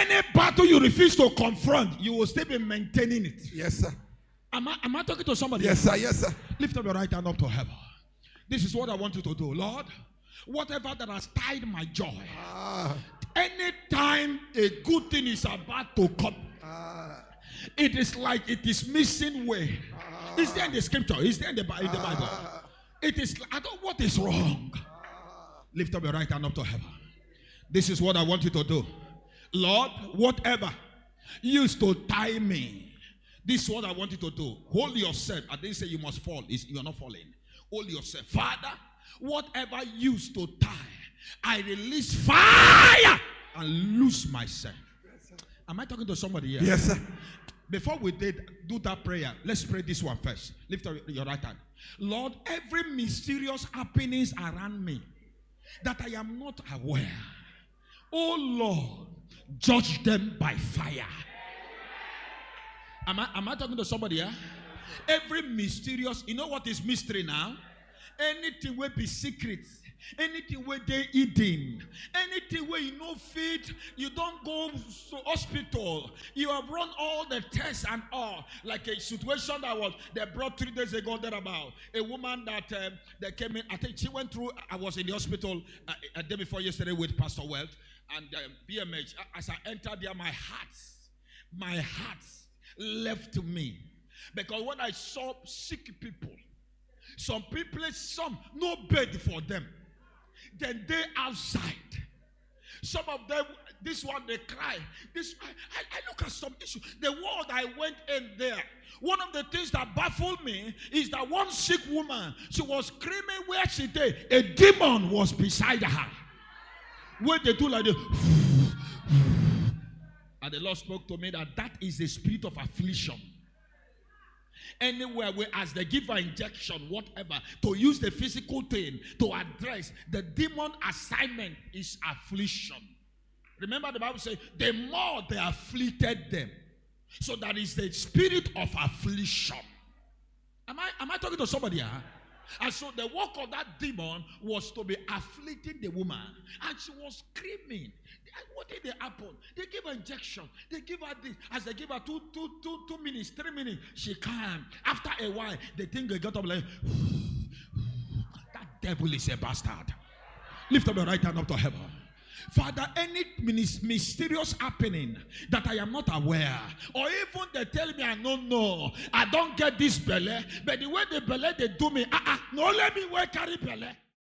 Any battle you refuse to confront, you will still be maintaining it. Yes, sir. Am I talking to somebody? Yes, sir. Yes, sir. Lift up your right hand up to heaven. This is what I want you to do. Lord, whatever that has tied my joy, anytime a good thing is about to come, it is like it is missing way. Is there in the scripture? Is there in the Bible? It is, I don't know what is wrong. Lift up your right hand up to heaven. This is what I want you to do. Lord, whatever used to tie me, this is what I want you to do. Hold yourself. I didn't say you must fall. You are not falling. Hold yourself. Father, whatever used to tie, I release fire and lose myself. Am I talking to somebody here? Yes, sir. Before we do that prayer, let's pray this one first. Lift up your right hand. Lord, every mysterious happenings around me that I am not aware, oh Lord, judge them by fire. Am I talking to somebody here? Every mysterious, you know what is mystery now? Anything will be secret. Anything where they eating, anything where you no fit, you don't go to hospital. You have run all the tests and all. Like a situation that they brought 3 days ago there about a woman that came in. I think she went through. I was in the hospital a day before yesterday with Pastor Welt and BMH. As I entered there, my heart left me because when I saw sick people, some people, no bed for them. Then they outside. Some of them, this one they cry. I look at some issue. The world I went in there. One of the things that baffled me is that one sick woman, she was screaming where she did. A demon was beside her. Where they do like this. And the Lord spoke to me that is a spirit of affliction. Anywhere where as they give her injection, whatever, to use the physical thing to address the demon assignment is affliction. Remember the Bible says, the more they afflicted them. So that is the spirit of affliction. Am I talking to somebody here? And so the work of that demon was to be afflicting the woman. And she was screaming. What did they happen? They gave her injection. They give her this. As they give her 2 minutes, 3 minutes, she calmed. After a while, the thing got up like, that devil is a bastard. Lift up your right hand up to heaven. Father, any mysterious happening that I am not aware, or even they tell me I don't know, I don't get this belly, but the way the belly they do me, no let me wear carry belly.